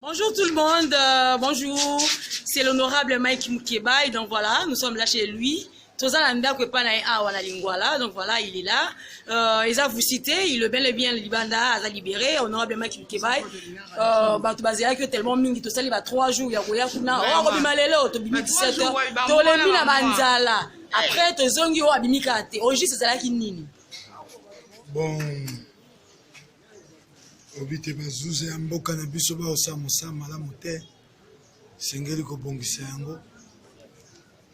Bonjour tout le monde, bonjour, c'est l'honorable Mike Moukébaï, donc voilà, nous sommes là chez lui. Donc voilà, il est là. Ils ont vous cité, il est bel et bien Libanda a libéré, honorable Mike Moukébaï. Batu bazia que tellement mingi to sali ba 3 jours ya koya kuna o ko bimalelo to bimi 17 heures to le mina banzala. Après to zongi o abimika te. Oji c'est ça qui nini. Bon. Obite bazuze ya mboka na biso ba osamusa malamu te. Sengeli ko bongisa yango.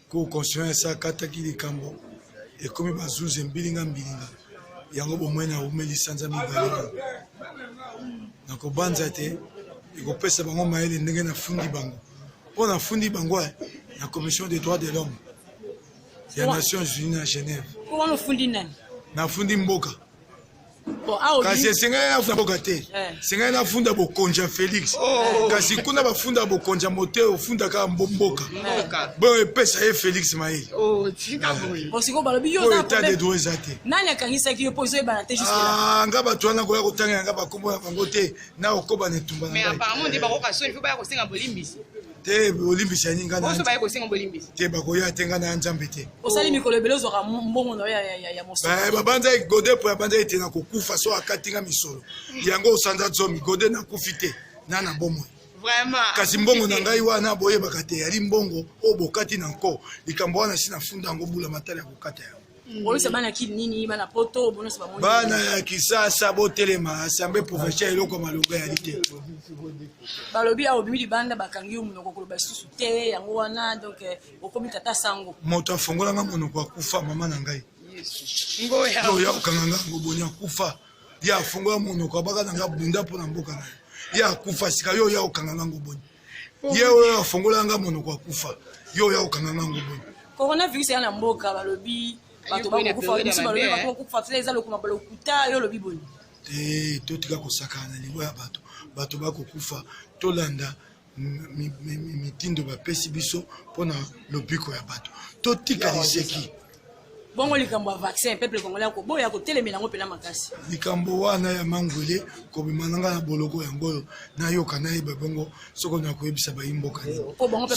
Ko construire ça kataki likambo. Et comme bazuze mbilinga yango bomwena umeli sanza mibale. Na ko banza te. Iko pesa bango maele ndenge na fundi bango. On a fundi bango la commission des droits de l'homme. Ya Nations Unies à Genève. Comment on fundi nani? Na fundi mboka. Kasi senga na funda bokate senga na funda bokonja Félix kasi kuna bafunda bokonja moteur funda ka mbomboka bon pesa ye Félix Maï tika boy osiko balobi yo za état de droit zate nani akangisa ki yo pozo ebana te juste là nga bato wana ko ya kotanga nga bakombo na bango te na okoba ne tumba na mais apparemment de bako kasoni faut ba ko senga bolimbisi te bolimbisi ani nga na oso ba ko senga bolimbisi te bako ya tenga na nzambe te osali mikolo belo zo ka mbongo na ya moso ba banza gode po banza ete na kokufa so akatinga misolo yango osanda zomi gode na kufite na bomo vraiment kasi mbongo na ngai wana boye bakate yali mbongo o bokati na nko likambo wana sina funda ngo bula matala ya kokata ya Olisa bana ki nini bana poto bono se bamoni bana ya kisasa botelema assemblée provinciale eloko maloba ya lite balobi a obimi libanda bakangi munoko koloba susu te yango wana donc okomi tata sango moto afongola nga monoko akufa mama na ngai ngoya yo ya okanganga ngo bonya kufa ya afongola monoko abaka na nga bunda pona mboka na ya kufa sika yo ya okanganga ngo bonya ye afongola nga monoko akufa yo ya okanganga ngo bonya coronavirus yana mboka balobi bato bakufa bisi balobi bakufa fela eza lokuma balokuta yo lobi boni te totika kosakana libo ya bato bakokufa tolanda mitindo bapesi biso mpona lobiko ya bato totika liseki bongo likambo ya vaccin peuple congolais koboya kotelemela yango mpena makasi likambo wana ya mangwele kobima na nga na boloko yango oyo nayoka nayeba bongo soko na koyebisa bayimboka nini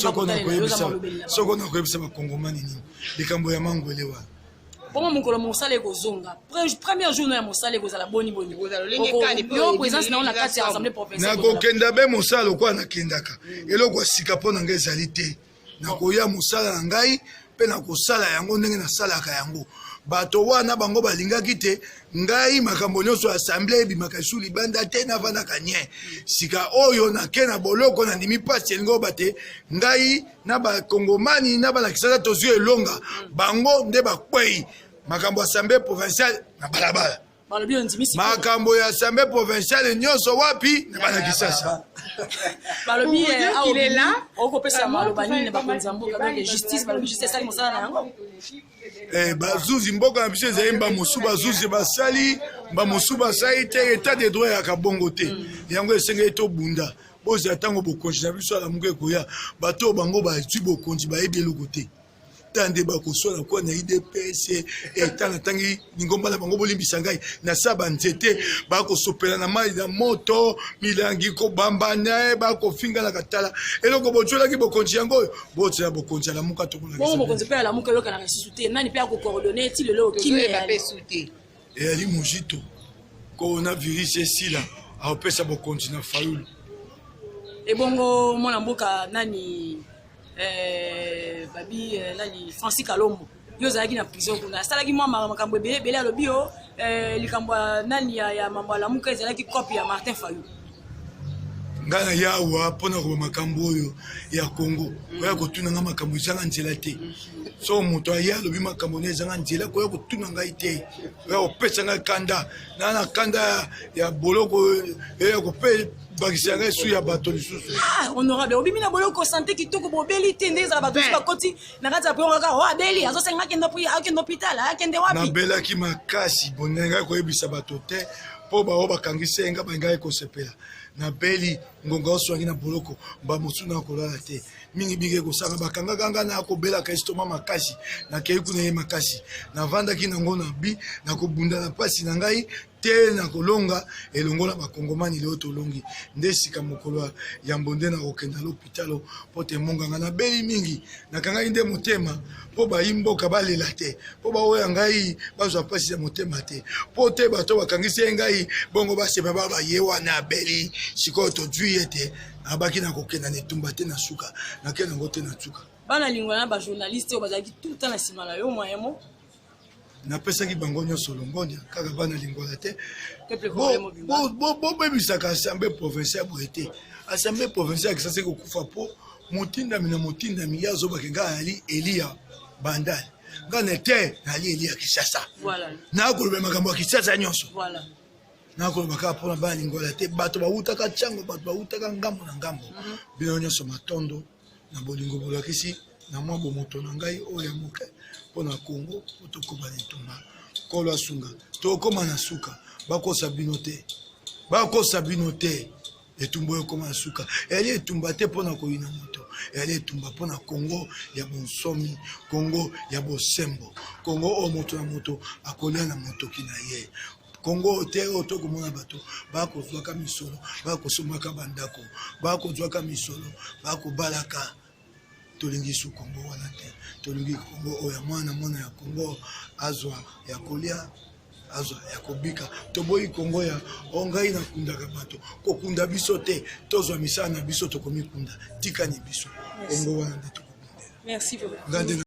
soko na koyebisa bakongomani nini likambo ya mangwele wana bongo mokolo mosala ekozonga premier jour ya mosala ekozala boni yo présence na kati ya assemblée provinciale nakokenda be mosala lokola nakendaka eloko ya sika mpo na ngai ezali te nakoya mosala na ngai mpe nakosala yango ndenge nasalaka yango bato wana bango balingaki te ngai makambo nyonso assemblée ebimaka esu libanda te navandaka nye sika oyo nake na boloko nandimi mpasi elingi oba te ngai na bakongomani na balakisaka tozwi elonga bango nde bakwei makambo assemblée provinciale na balabala makambo ya assemblée provinciale nyonso wapi na bana kisasa balobi il est là okopesa maloba nini bakonzi mboka donc justice balobi justice sali mosala na yango bazuzi mboka na biso ezali bamosu bazuzi basali bamosu basali te état de droit ya kabongo te yango esengeli tobunda bozala ntango bokonzi na biso alamuka ekoya bato bango bazwi bokonzi bayebi eloko te tande bakosola kwa na IDPS eta na tangi ningomba na bango bolimbisa ngai na saba nzete bakosopela na mai na moto milangi ko bambana bakofinga na katala eloko bojola ki bokonzi yango botela bokonzi la muka to kuna bon bokonzi pe la muka loka na ressusciter nani pe ko coordonner ti lelo kimi pa pe souter et ali mojito coronavirus esila aopesa bokonzi na fayulu e bongo mwana mboka nani babi nani Francis Kalombo yo zalaki na prison kuna salaki mwa makambo ebele alobi yo likambo nani ya mambo ala muka ezalaki copie ya Martin Fayulu ngana yawa mpona koba makambo oyo ya Congo koya kotuna nga makambo ezanga nzela te so moto aya alobi makambo ne ezanga nzela koya kotuna ngai te koya kopesa ngai kanda na kanda ya boloko ya kope bakisa ngai su ya bato lisusu honorable obimi na boloko santé kitoko bobeli te nde ezala bato bakoti na kati ya prion kaka o abeli azosenga akende hôpital akende wapi nabelaki makasi bonengai koyebisa bato te mpo bao bakangisi enga bangai kosepela na beli ngonga oswangi na boloko ba mosuna kolala te mingi bige kosanga bakanga kanga na kobela ka estoma makasi na kei kuna ye makasi na vanda ki nango na bi na kobunda na pasi na ngai te na kolonga elongola bakongomani leo tolongi nde sika mokolo ya mbonde na kokenda l'hôpital po te monganga na beli mingi na kangai nde motema po bayimboka balela te po baoya ngai bazwa pasi ya motema te po te bato bakangisi ngai bongo baseba baye wana beli sikoyo tozwi ye te abaki na kokenda netumba te na suka na kenda ngo te na suka bana lingwana ba journaliste oyo bazalaki tout le temps na nsima na yo moyemo napesaki bango nyonso longonia kaka bana lingwala te bobebisaka assemblée provinciale boye te assemblée provinciale akisasi kokufa po motindami na motindami ye azobake ngai ali eliya bandali ngai na te nali eliya kisasa nakoloba makambo ya kisasa nyonso nakoloba kaka mpona bana lingwala te bato bautaka ntango bato bautaka ngambo na ngambo bino nyonso matondo na bolingo bolakisi na mwa bomoto na ngai oyo ya moke mpona Congo po tokoma litumba kolo asunga tokoma na suka bakosa bino te etumba oyo ekoma na suka eli etumba te mpona koyina moto eli etumba mpona Congo ya bonsomi Congo ya bosembo Congo oyo moto na moto akolia na motoki na ye Congo te oyo tokomona bato bakozwaka misolo bakosombaka bandako bakozwaka misolo bakobalaka tolingi su Congo wana te tolingi Congo oyo mwana ya Congo azwa ya kolia azwa ya kobika toboyi Congo ya ongai na kundaka bato kokunda biso te tozwa misala na biso tokomikunda tikani biso Congo wana nde tokobundela. Merci beaucoup.